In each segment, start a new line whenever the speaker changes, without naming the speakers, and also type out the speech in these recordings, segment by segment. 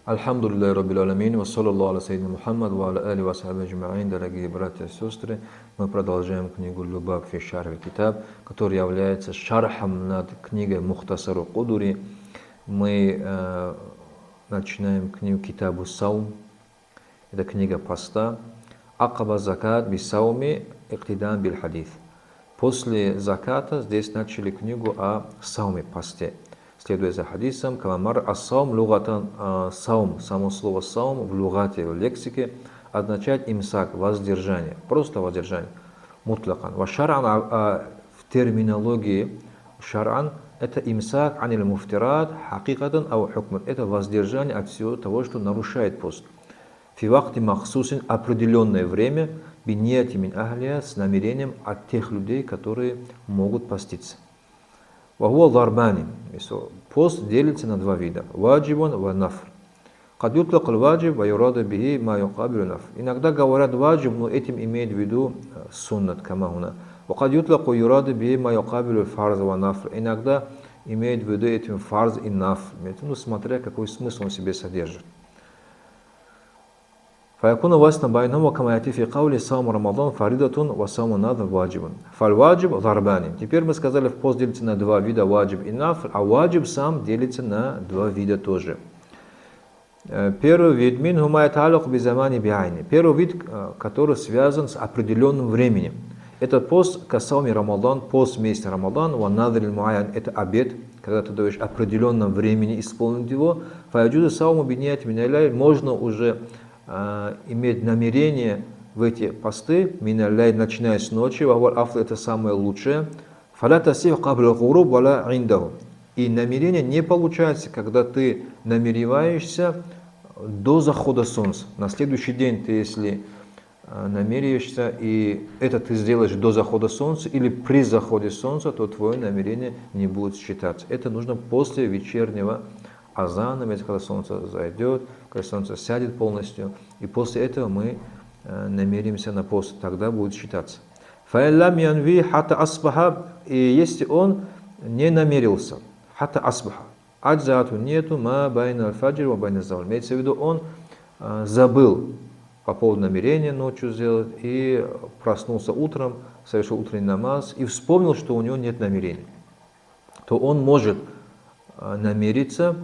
Альхамдулиллахи Раббил Аламин, ва саллаллаху аля сайидина Мухаммад, ва аля али ва сахаби аджмаин. Дорогие братья и сестры, мы продолжаем книгу «Любаб фи шархи китаб», которая является шархом над книгой Мухтасару Кудури. Мы начинаем книгу Китабу Саум, это книга поста. Акаба закат би сауми иктидан бил хадис. После заката здесь начали книгу о сауме, посте. Следуя за хадисом, камамар ас-саум лугатан, саум, само слово саум в лугате, в лексике, означает имсак, воздержание, просто воздержание, мутлакан. Ва шар'ан, в терминологии шар'ан, это имсак анил муфтират, хакикатан ау хукман, это воздержание от всего того, что нарушает пост. Фи вакти махсусин, определенное время, биньяти мин ахлия, с намерением от тех людей, которые могут поститься. Вахуа ларбани. Пост делится на два вида. Ваджибун ва нафр. Кад ютлак аль-ваджиб ва юрада бихи ма юкабилу нафр. Иногда говорят ваджиб, но этим имеет в виду суннат, камахуна. Ва кад ютлак ва юрада бихи ма юкабилу фарз ва нафр. Иногда имеет в виду этим фарз и нафр. Ну, смотря какой смысл он себе содержит. Фаякуна васна байнахума кама яти фи каули саум рамадан фаридатун ва сауму надр ваджибун. Фаль-ваджиб ларбани. Теперь мы сказали, в пост делится на два вида, ваджиб и нафр, а ваджиб сам делится на два вида тоже. Первый вид мин хума яталук би замани биайни. Первый вид, который связан с определенным временем. Это пост касауми рамадан, пост месяца рамадан, ва надр муаян, это обед, когда ты даешь определенном времени исполнить его. Фаяджуду сауму биньяти миналай, можно уже иметь намерение в эти посты, миналлай, начиная с ночи, вавал-афл, это самое лучшее. Фаля тасих кабля гуруб валя индаху. И намерение не получается, когда ты намереваешься до захода солнца. На следующий день ты, если намеряешься, и это ты сделаешь до захода солнца или при заходе солнца, то твое намерение не будет считаться. Это нужно после вечернего азана, когда солнце зайдет, когда солнце сядет полностью, и после этого мы намеримся на пост, тогда будет считаться. Фаэллам янви хата асбаха, и если он не намерился, хата асбаха, аджату нету ма байна аль-фаджр ва байна заваль. Имеется в виду, он забыл по поводу намерения ночью сделать, и проснулся утром, совершил утренний намаз, и вспомнил, что у него нет намерения, то он может намериться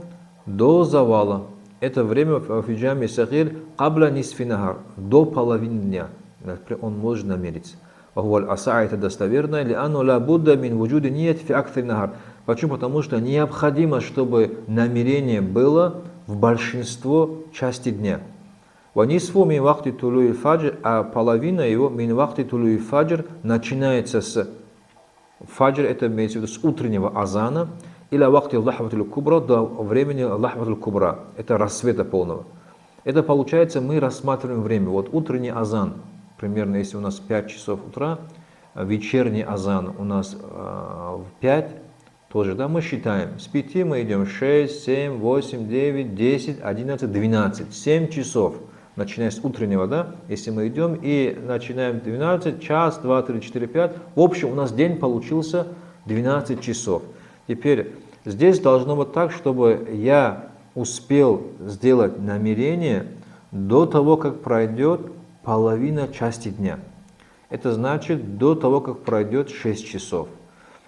до завала. Это время в фиджаме сахир кабла нисфинахар, до половины дня. Он может намериться. Вахуаль аса, это достоверно, ли ану ла будда мин вуджуди ният фи актри нахар. Почему? Потому что необходимо, чтобы намерение было в большинство части дня. Ва нисфу мин вахти тулуи фаджр, а половина его мин вахти тулуи фаджр начинается с фаджр, это имеется в виду с утреннего азана, или вахти лахватуль кубра, до времени лахватуль кубра, это рассвета полного. Это получается, мы рассматриваем время. Вот утренний азан, примерно если у нас 5 часов утра, вечерний азан у нас в 5, тоже, да, мы считаем. С 5 мы идем 6, 7, 8, 9, 10, 11, 12, 7 часов. Начиная с утреннего, да, если мы идем и начинаем 12, час, 2, 3, 4, 5. В общем, у нас день получился 12 часов. Теперь здесь должно быть так, чтобы я успел сделать намерение до того, как пройдет половина части дня. Это значит до того, как пройдет 6 часов.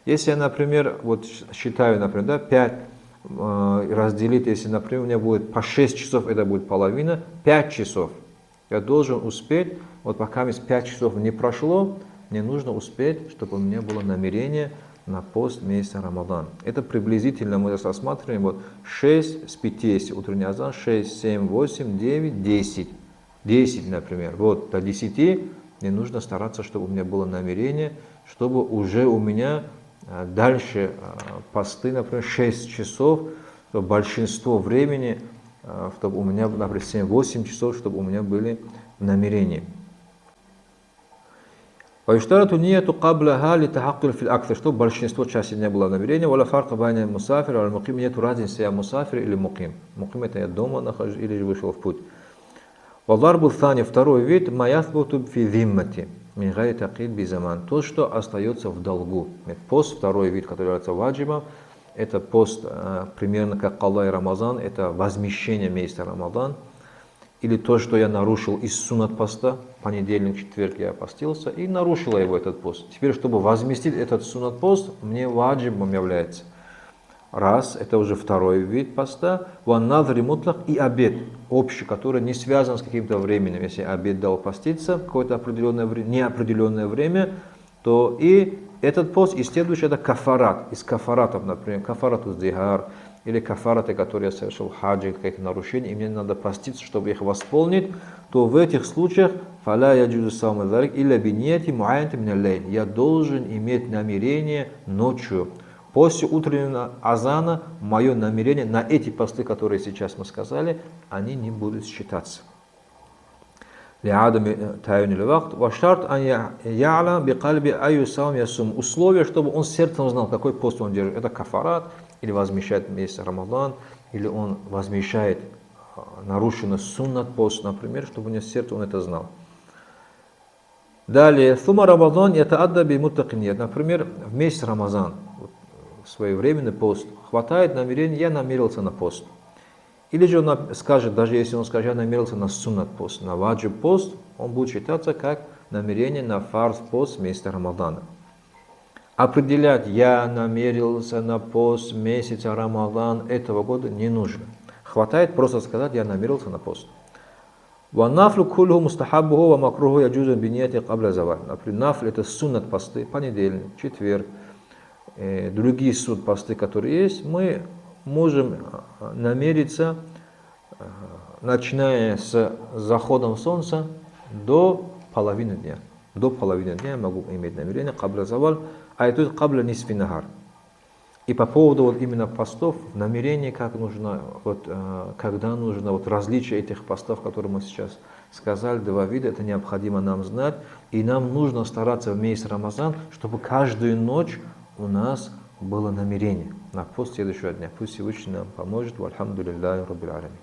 Если я, например, вот считаю, например, да, 5 разделить, если, например, у меня будет по 6 часов, это будет половина, 5 часов. Я должен успеть, вот пока 5 часов не прошло, мне нужно успеть, чтобы у меня было намерение на пост месяца Рамадан. Это приблизительно мы рассматриваем вот 6 с 5, если утренний азан, 6, 7, 8, 9, 10. 10, например. Вот до 10 мне нужно стараться, чтобы у меня было намерение, чтобы уже у меня дальше посты, например, 6 часов, чтобы большинство времени, чтобы у меня, например, 7-8 часов, чтобы у меня были намерения. Вайштарату нияту кабляха ли тахаккуль фил актар, чтобы большинство части дня было намерение. Валя фарка байна мусафир, аль муким, нету разницы, я мусафир или муким. Муким это я дома нахожусь или вышел в путь. Валдарбу thани, второй вид, маяthбуту фи зиммати, мин гайри такид би заман, то, что остается в долгу. Пост, второй вид, который является ваджибом, это пост примерно как Калла и Рамазан, это возмещение месяца Рамадан. Или то, что я нарушил из суннат поста, понедельник, четверг я постился и нарушила его этот пост. Теперь, чтобы возместить этот суннат пост, мне ваджибом является. Раз, это уже второй вид поста, ван-надри мутлак и обед, общий, который не связан с каким-то временем. Если обед дал поститься какое-то определенное время, неопределенное время, то и этот пост, и следующий это кафарат. Из кафаратов, например, кафарату зихар, или кафараты, которые я совершил в хаджи, какие-то нарушения, и мне надо поститься, чтобы их восполнить, то в этих случаях фаля яджузу сауму залик илля бинияти муайянти мин аль-лейль. Я должен иметь намерение ночью. После утреннего азана мое намерение на эти посты, которые сейчас мы сказали, они не будут считаться. Условие, чтобы он сердцем знал, какой пост он держит. Это кафарат, или возмещает месяц Рамадан, или он возмещает нарушенный суннат пост, например, чтобы у него сердце он это знал. Далее, сума Рамадан это аддаби муттакиньят. Например, в месяц Рамазан, своевременный пост, хватает намерения, я намерился на пост. Или же он скажет, даже если он скажет, я намерился на суннат пост, на ваджиб пост, он будет считаться как намерение на фарз пост месяца Рамадана. Определять, я намерился на пост месяца Рамадан этого года не нужно. Хватает просто сказать, я намерился на пост. Ванафлю кульху мустахаббуху ва макруху яджузу бинияти кабля заваль. Например, нафль это суннат посты, понедельник, четверг, другие суннат посты, которые есть, мы можем намериться, начиная с заходом солнца до половины дня. До половины дня я могу иметь намерение кабля заваль, а это кабля нисфи нахар. И по поводу вот именно постов, намерение, как нужно, вот, когда нужно, вот различие этих постов, которые мы сейчас сказали, два вида, это необходимо нам знать. И нам нужно стараться в месяц Рамазан, чтобы каждую ночь у нас было намерение на пост следующего дня. Пусть Всевышний нам поможет. Вальхамдулиллахи раббил алямин.